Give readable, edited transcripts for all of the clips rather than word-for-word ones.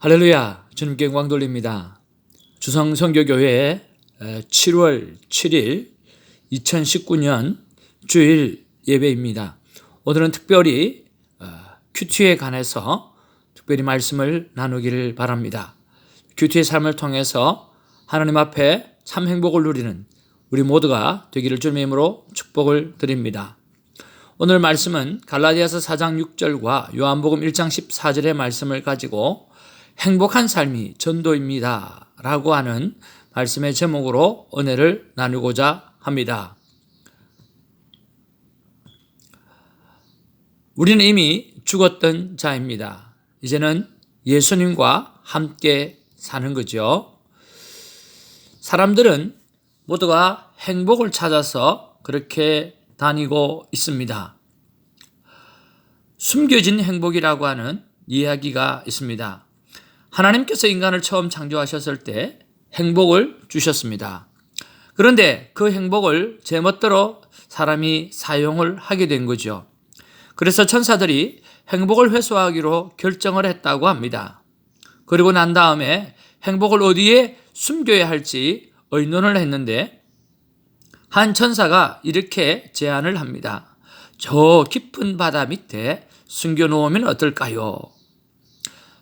할렐루야, 주님께 영광 돌립니다. 주성선교교회 7월 7일 2019년 주일 예배입니다. 오늘은 특별히 큐티에 관해서 특별히 말씀을 나누기를 바랍니다. 큐티의 삶을 통해서 하나님 앞에 참 행복을 누리는 우리 모두가 되기를 주님의 이름으로 축복을 드립니다. 오늘 말씀은 갈라디아서 4장 6절과 요한복음 1장 14절의 말씀을 가지고 행복한 삶이 전도입니다 라고 하는 말씀의 제목으로 은혜를 나누고자 합니다. 우리는 이미 죽었던 자입니다. 이제는 예수님과 함께 사는 거죠. 사람들은 모두가 행복을 찾아서 그렇게 다니고 있습니다. 숨겨진 행복이라고 하는 이야기가 있습니다. 하나님께서 인간을 처음 창조하셨을 때 행복을 주셨습니다. 그런데 그 행복을 제멋대로 사람이 사용을 하게 된 거죠. 그래서 천사들이 행복을 회수하기로 결정을 했다고 합니다. 그리고 난 다음에 행복을 어디에 숨겨야 할지 의논을 했는데 한 천사가 이렇게 제안을 합니다. 저 깊은 바다 밑에 숨겨놓으면 어떨까요?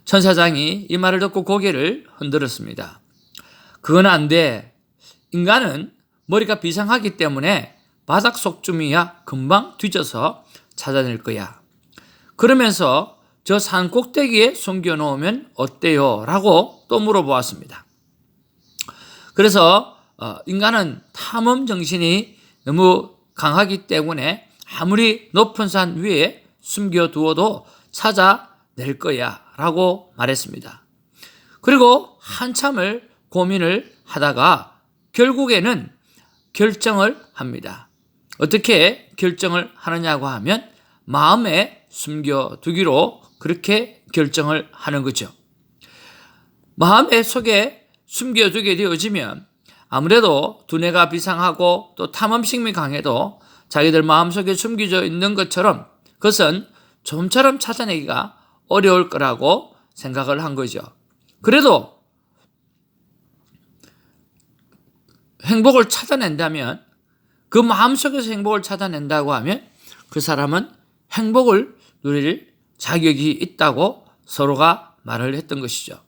천사장이 이 말을 듣고 고개를 흔들었습니다. 그건 안 돼. 인간은 머리가 비상하기 때문에 바닥 속쯤이야 금방 뒤져서 찾아낼 거야. 그러면서 저 산 꼭대기에 숨겨놓으면 어때요? 라고 또 물어보았습니다. 그래서 인간은 탐험 정신이 너무 강하기 때문에 아무리 높은 산 위에 숨겨두어도 찾아낼 거야 라고 말했습니다. 그리고 한참을 고민을 하다가 결국에는 결정을 합니다. 어떻게 결정을 하느냐고 하면 마음에 숨겨두기로 그렇게 결정을 하는 거죠. 마음의 속에 숨겨두게 되어지면 아무래도 두뇌가 비상하고 또 탐험심이 강해도 자기들 마음속에 숨겨져 있는 것처럼 그것은 좀처럼 찾아내기가 어려울 거라고 생각을 한 거죠. 그래도 행복을 찾아낸다면 그 마음속에서 행복을 찾아낸다고 하면 그 사람은 행복을 누릴 자격이 있다고 서로가 말을 했던 것이죠.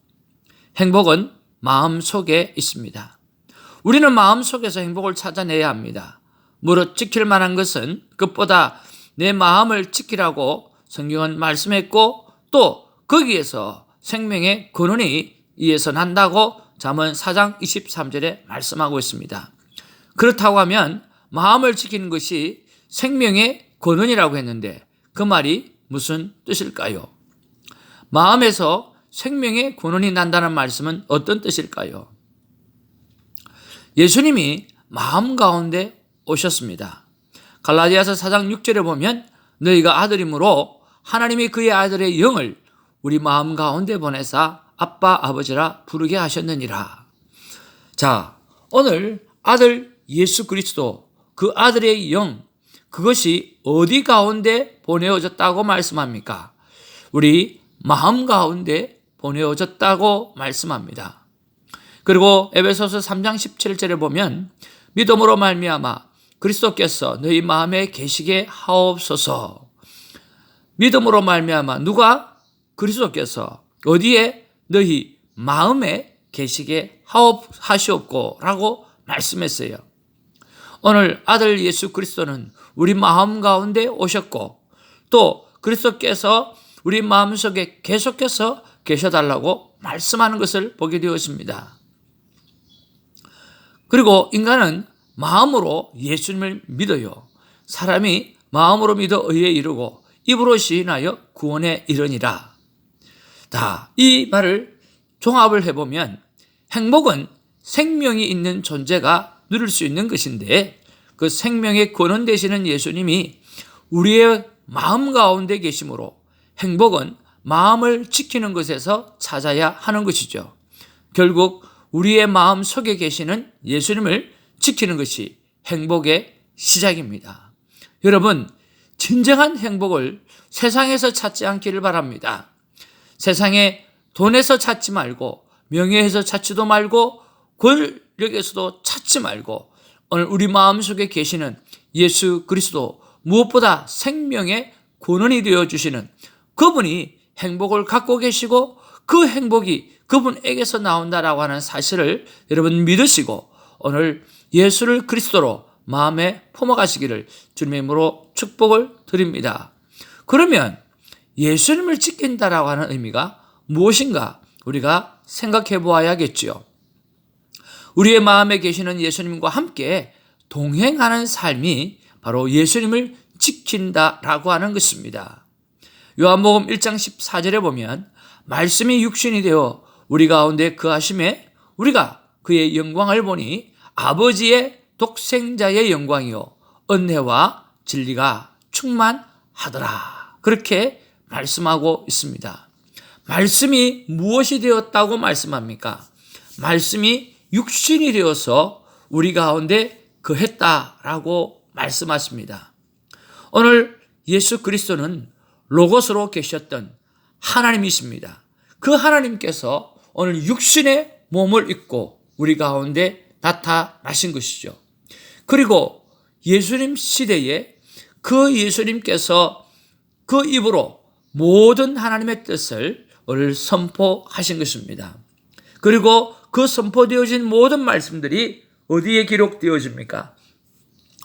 행복은 마음속에 있습니다. 우리는 마음속에서 행복을 찾아내야 합니다. 무릇 지킬 만한 것은 그것보다 내 마음을 지키라고 성경은 말씀했고 또 거기에서 생명의 근원이 이에서 난다고 잠언 4장 23절에 말씀하고 있습니다. 그렇다고 하면 마음을 지키는 것이 생명의 근원이라고 했는데 그 말이 무슨 뜻일까요? 마음에서 생명의 근원이 난다는 말씀은 어떤 뜻일까요? 예수님이 마음 가운데 오셨습니다. 갈라디아서 4장 6절에 보면 너희가 아들이므로 하나님이 그의 아들의 영을 우리 마음 가운데 보내사 아빠 아버지라 부르게 하셨느니라. 자, 오늘 아들 예수 그리스도 그 아들의 영 그것이 어디 가운데 보내어졌다고 말씀합니까? 우리 마음 가운데 보내어졌다고 말씀합니다. 그리고 에베소서 3장 17절에 보면 믿음으로 말미암아 그리스도께서 너희 마음에 계시게 하옵소서. 믿음으로 말미암아 누가? 그리스도께서 어디에? 너희 마음에 계시게 하옵하시옵고 라고 말씀했어요. 오늘 아들 예수 그리스도는 우리 마음 가운데 오셨고 또 그리스도께서 우리 마음속에 계속해서 계셔달라고 말씀하는 것을 보게 되었습니다. 그리고 인간은 마음으로 예수님을 믿어요. 사람이 마음으로 믿어 의에 이르고 입으로 시인하여 구원에 이르니라. 이 말을 종합을 해보면 행복은 생명이 있는 존재가 누릴 수 있는 것인데 그 생명의 근원 되시는 예수님이 우리의 마음 가운데 계심으로 행복은 마음을 지키는 것에서 찾아야 하는 것이죠. 결국 우리의 마음 속에 계시는 예수님을 지키는 것이 행복의 시작입니다. 여러분, 진정한 행복을 세상에서 찾지 않기를 바랍니다. 세상에 돈에서 찾지 말고, 명예에서 찾지도 말고, 권력에서도 찾지 말고, 오늘 우리 마음속에 계시는 예수 그리스도, 무엇보다 생명의 근원이 되어주시는 그분이 행복을 갖고 계시고 그 행복이 그분에게서 나온다라고 하는 사실을 여러분 믿으시고 오늘 예수를 그리스도로 마음에 품어가시기를 주님의 이름으로 축복을 드립니다. 그러면 예수님을 지킨다라고 하는 의미가 무엇인가 우리가 생각해 보아야겠지요. 우리의 마음에 계시는 예수님과 함께 동행하는 삶이 바로 예수님을 지킨다라고 하는 것입니다. 요한복음 1장 14절에 보면 말씀이 육신이 되어 우리 가운데 거하심에 우리가 그의 영광을 보니 아버지의 독생자의 영광이요 은혜와 진리가 충만하더라. 그렇게 말씀하고 있습니다. 말씀이 무엇이 되었다고 말씀합니까? 말씀이 육신이 되어서 우리 가운데 거했다라고 말씀하십니다. 오늘 예수 그리스도는 로고스로 계셨던 하나님이십니다. 그 하나님께서 오늘 육신의 몸을 입고 우리 가운데 나타나신 것이죠. 그리고 예수님 시대에 그 예수님께서 그 입으로 모든 하나님의 뜻을 오늘 선포하신 것입니다. 그리고 그 선포되어진 모든 말씀들이 어디에 기록되어집니까?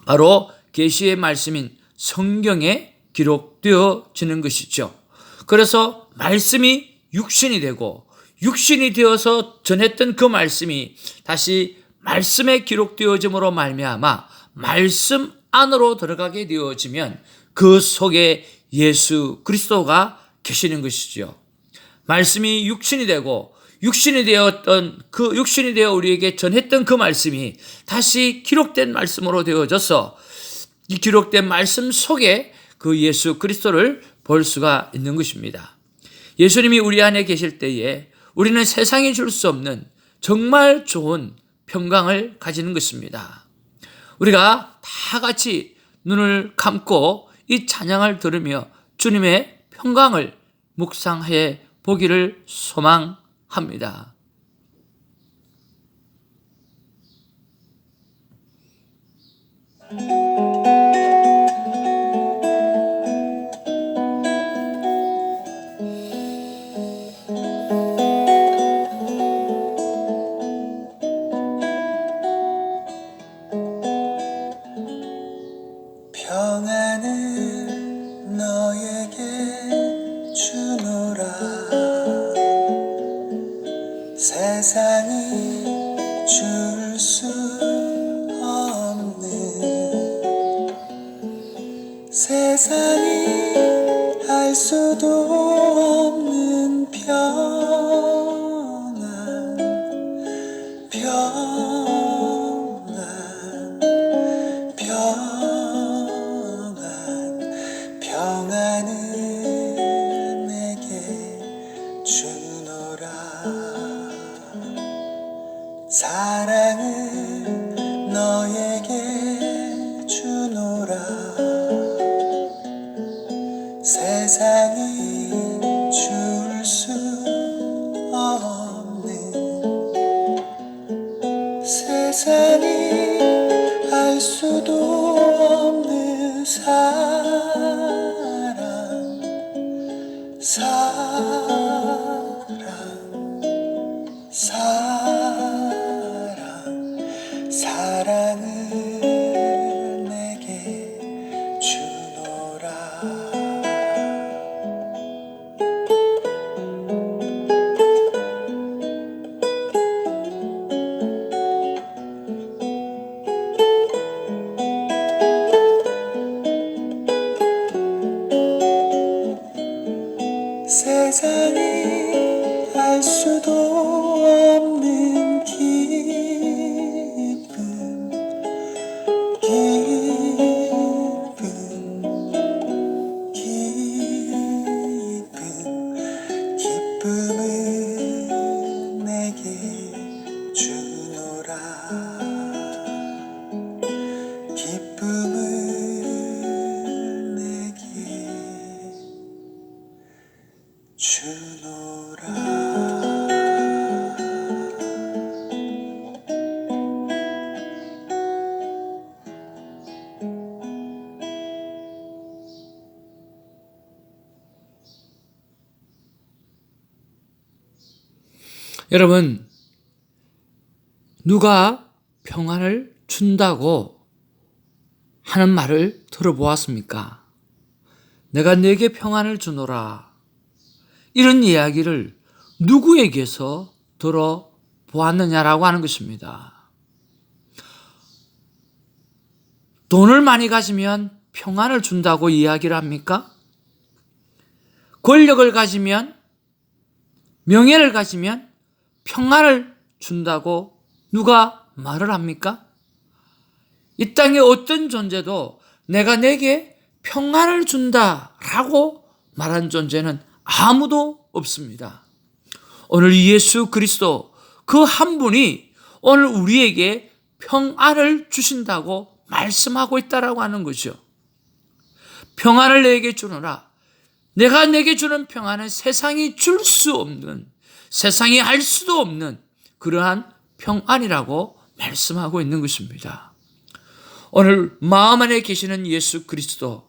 바로 계시의 말씀인 성경에 기록되어지는 것이죠. 그래서 말씀이 육신이 되고 육신이 되어서 전했던 그 말씀이 다시 말씀에 기록되어짐으로 말미암아 말씀 안으로 들어가게 되어지면 그 속에 예수 그리스도가 계시는 것이죠. 말씀이 육신이 되고 육신이 되어 우리에게 전했던 그 말씀이 다시 기록된 말씀으로 되어져서 이 기록된 말씀 속에 그 예수 그리스도를 볼 수가 있는 것입니다. 예수님이 우리 안에 계실 때에 우리는 세상이 줄 수 없는 정말 좋은 평강을 가지는 것입니다. 우리가 다 같이 눈을 감고 이 찬양을 들으며 주님의 평강을 묵상해 보기를 소망합니다. 평안을 너에게 주노라. 세상이 줄 수 없는 세상이 알 수도 없는 평안 평안을 내게 주노라. 사랑을 너에게 주노라. 세상이 줄 수 없는 세상이 알 수도 없는 사랑을 내게 주노라. 세상이 알 수도 없는 기쁨을 내게 주노라. 기쁨을 내게 주노라. 여러분, 누가 평안을 준다고 하는 말을 들어보았습니까? 내가 네게 평안을 주노라. 이런 이야기를 누구에게서 들어보았느냐라고 하는 것입니다. 돈을 많이 가지면 평안을 준다고 이야기를 합니까? 권력을 가지면, 명예를 가지면 평안을 준다고 누가 말을 합니까? 이 땅의 어떤 존재도 내가 내게 평안을 준다라고 말한 존재는 아무도 없습니다. 오늘 예수 그리스도 그 한 분이 오늘 우리에게 평안을 주신다고 말씀하고 있다라고 하는 거죠. 평안을 내게 주노라. 내가 내게 주는 평안은 세상이 줄 수 없는, 세상이 알 수도 없는 그러한 평안이라고 말씀하고 있는 것입니다. 오늘 마음 안에 계시는 예수 그리스도,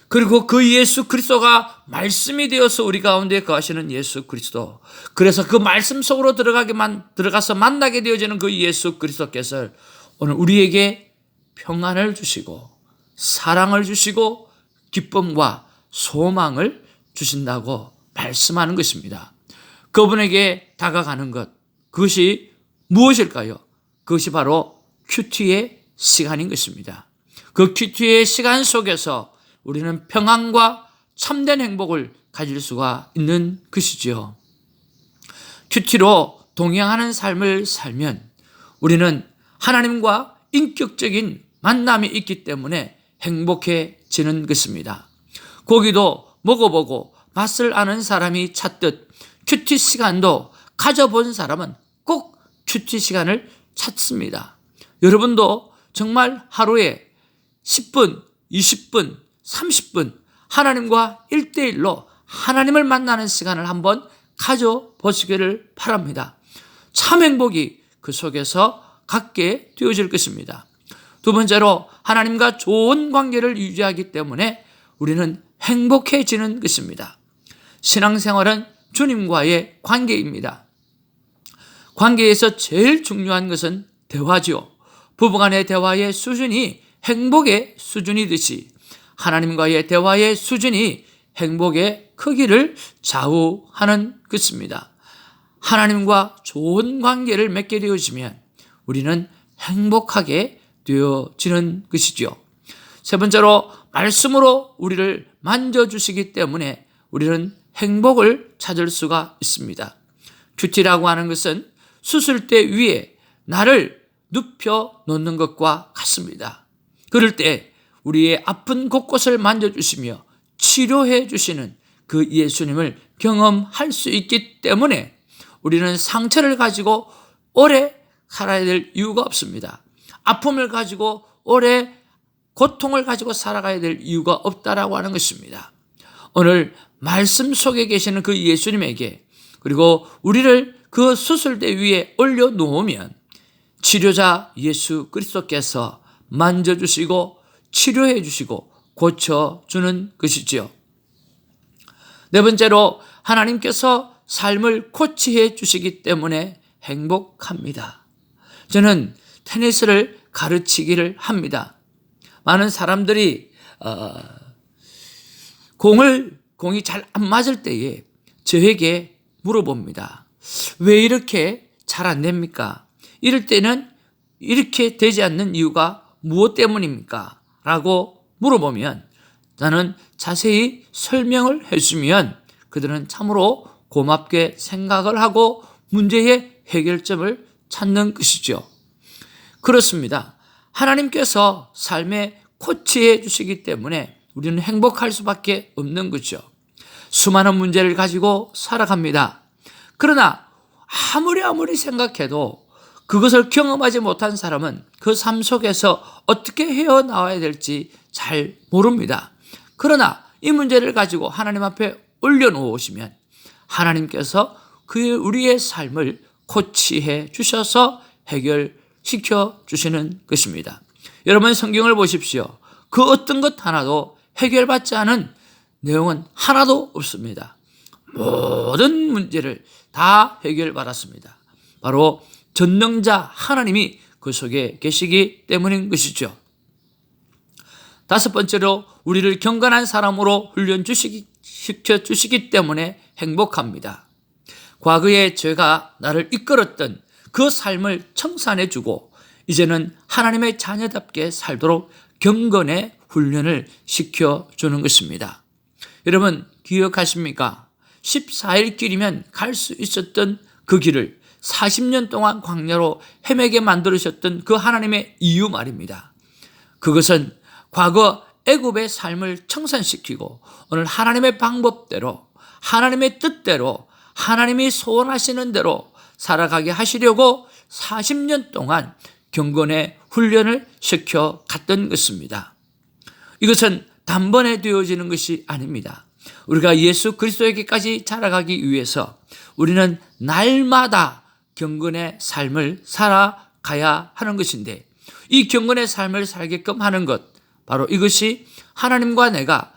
그리고 그 예수 그리스도가 말씀이 되어서 우리 가운데 거하시는 예수 그리스도, 그래서 그 말씀 속으로 들어가서 만나게 되어지는 그 예수 그리스도께서 오늘 우리에게 평안을 주시고 사랑을 주시고 기쁨과 소망을 주신다고 말씀하는 것입니다. 그분에게 다가가는 것, 그것이 무엇일까요? 그것이 바로 큐티의 시간인 것입니다. 그 큐티의 시간 속에서 우리는 평안과 참된 행복을 가질 수가 있는 것이지요. 큐티로 동행하는 삶을 살면 우리는 하나님과 인격적인 만남이 있기 때문에 행복해지는 것입니다. 고기도 먹어보고 맛을 아는 사람이 찾듯 큐티 시간도 가져본 사람은 꼭 큐티 시간을 찾습니다. 여러분도 정말 하루에 10분, 20분, 30분 하나님과 1대1로 하나님을 만나는 시간을 한번 가져보시기를 바랍니다. 참 행복이 그 속에서 갖게 되어질 것입니다. 두 번째로 하나님과 좋은 관계를 유지하기 때문에 우리는 행복해지는 것입니다. 신앙생활은 주님과의 관계입니다. 관계에서 제일 중요한 것은 대화죠. 부부간의 대화의 수준이 행복의 수준이듯이 하나님과의 대화의 수준이 행복의 크기를 좌우하는 것입니다. 하나님과 좋은 관계를 맺게 되어지면 우리는 행복하게 되어지는 것이죠. 세 번째로 말씀으로 우리를 만져주시기 때문에 우리는 행복을 찾을 수가 있습니다. 큐티라고 하는 것은 수술대 위에 나를 눕혀 놓는 것과 같습니다. 그럴 때 우리의 아픈 곳곳을 만져주시며 치료해 주시는 그 예수님을 경험할 수 있기 때문에 우리는 상처를 가지고 오래 살아야 될 이유가 없습니다. 아픔을 가지고 오래 고통을 가지고 살아가야 될 이유가 없다라고 하는 것입니다. 오늘 말씀 속에 계시는 그 예수님에게, 그리고 우리를 그 수술대 위에 올려놓으면 치료자 예수 그리스도께서 만져주시고 치료해 주시고 고쳐주는 것이지요. 네 번째로 하나님께서 삶을 코치해 주시기 때문에 행복합니다. 저는 테니스를 가르치기를 합니다. 많은 사람들이 공이 잘 안 맞을 때에 저에게 물어봅니다. 왜 이렇게 잘 안 됩니까? 이럴 때는 이렇게 되지 않는 이유가 무엇 때문입니까? 라고 물어보면 나는 자세히 설명을 해주면 그들은 참으로 고맙게 생각을 하고 문제의 해결점을 찾는 것이죠. 그렇습니다. 하나님께서 삶에 코치해 주시기 때문에 우리는 행복할 수밖에 없는 거죠. 수많은 문제를 가지고 살아갑니다. 그러나 아무리 생각해도 그것을 경험하지 못한 사람은 그 삶 속에서 어떻게 헤어나와야 될지 잘 모릅니다. 그러나 이 문제를 가지고 하나님 앞에 올려놓으시면 하나님께서 우리의 삶을 코치해 주셔서 해결시켜 주시는 것입니다. 여러분 성경을 보십시오. 그 어떤 것 하나도 해결받지 않은 내용은 하나도 없습니다. 모든 문제를 다 해결받았습니다. 바로 전능자 하나님이 그 속에 계시기 때문인 것이죠. 다섯 번째로 우리를 경건한 사람으로 훈련시켜 주시기 때문에 행복합니다. 과거의 죄가 나를 이끌었던 그 삶을 청산해 주고 이제는 하나님의 자녀답게 살도록 경건의 훈련을 시켜주는 것입니다. 여러분 기억하십니까? 14일 길이면 갈 수 있었던 그 길을 40년 동안 광야로 헤매게 만들으셨던 그 하나님의 이유 말입니다. 그것은 과거 애굽의 삶을 청산시키고 오늘 하나님의 방법대로 하나님의 뜻대로 하나님이 소원하시는 대로 살아가게 하시려고 40년 동안 경건의 훈련을 시켜 갔던 것입니다. 이것은 단번에 되어지는 것이 아닙니다. 우리가 예수 그리스도에게까지 자라가기 위해서 우리는 날마다 경건의 삶을 살아가야 하는 것인데 이 경건의 삶을 살게끔 하는 것 바로 이것이 하나님과 내가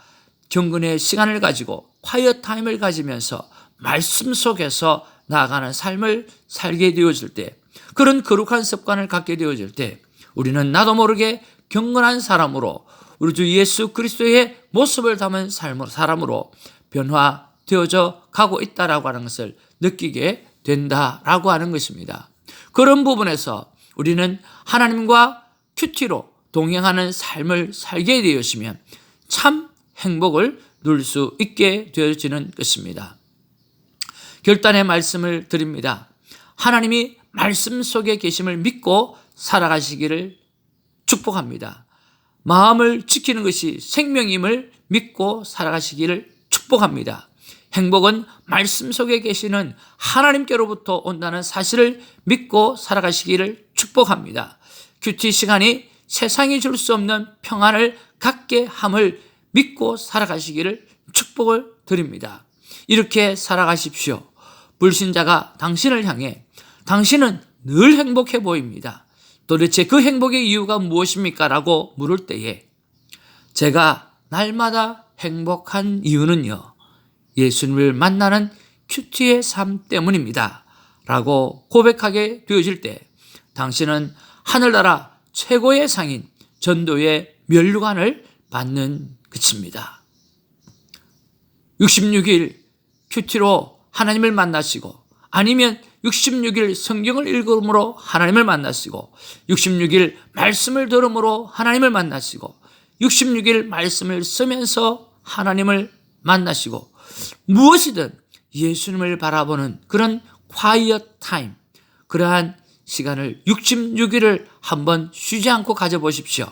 경건의 시간을 가지고 콰이어 타임을 가지면서 말씀 속에서 나아가는 삶을 살게 되어질 때 그런 거룩한 습관을 갖게 되어질 때 우리는 나도 모르게 경건한 사람으로 우리 주 예수 그리스도의 모습을 담은 사람으로 변화되어져 가고 있다라고 하는 것을 느끼게 된다라고 하는 것입니다. 그런 부분에서 우리는 하나님과 큐티로 동행하는 삶을 살게 되었으면 참 행복을 누릴 수 있게 되어지는 것입니다. 결단의 말씀을 드립니다. 하나님이 말씀 속에 계심을 믿고 살아가시기를 축복합니다. 마음을 지키는 것이 생명임을 믿고 살아가시기를 축복합니다. 행복은 말씀 속에 계시는 하나님께로부터 온다는 사실을 믿고 살아가시기를 축복합니다. 큐티 시간이 세상이 줄 수 없는 평안을 갖게 함을 믿고 살아가시기를 축복을 드립니다. 이렇게 살아가십시오. 불신자가 당신을 향해 당신은 늘 행복해 보입니다. 도대체 그 행복의 이유가 무엇입니까? 라고 물을 때에 제가 날마다 행복한 이유는요. 예수님을 만나는 큐티의 삶 때문입니다. 라고 고백하게 되어질 때 당신은 하늘나라 최고의 상인 전도의 면류관을 받는 것입니다. 66일 큐티로 하나님을 만나시고 아니면 66일 성경을 읽음으로 하나님을 만나시고 66일 말씀을 들음으로 하나님을 만나시고 66일 말씀을 쓰면서 하나님을 만나시고 무엇이든 예수님을 바라보는 그런 quiet time 그러한 시간을 66일을 한번 쉬지 않고 가져보십시오.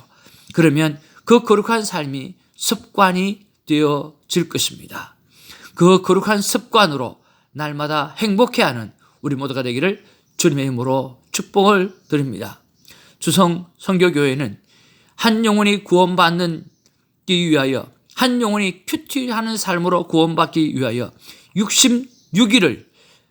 그러면 그 거룩한 삶이 습관이 되어질 것입니다. 그 거룩한 습관으로 날마다 행복해하는 우리 모두가 되기를 주님의 힘으로 축복을 드립니다. 주성 선교교회는 한 영혼이 구원받기 위하여 한 영혼이 큐티하는 삶으로 구원받기 위하여 66일을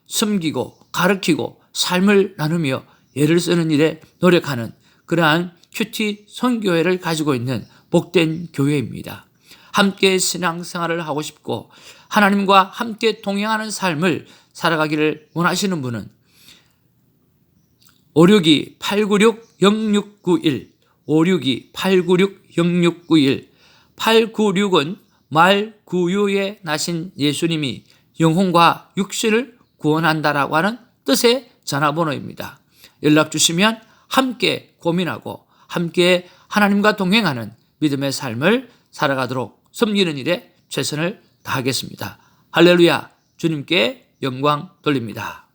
섬기고 가르치고 삶을 나누며 예를 쓰는 일에 노력하는 그러한 큐티 선교회를 가지고 있는 복된 교회입니다. 함께 신앙생활을 하고 싶고 하나님과 함께 동행하는 삶을 살아가기를 원하시는 분은 562-896-0691 562-896-0691 896은 말 구유에 나신 예수님이 영혼과 육신을 구원한다라고 하는 뜻의 전화번호입니다. 연락 주시면 함께 고민하고 함께 하나님과 동행하는 믿음의 삶을 살아가도록 섬기는 일에 최선을 다하겠습니다. 할렐루야, 주님께 영광 돌립니다.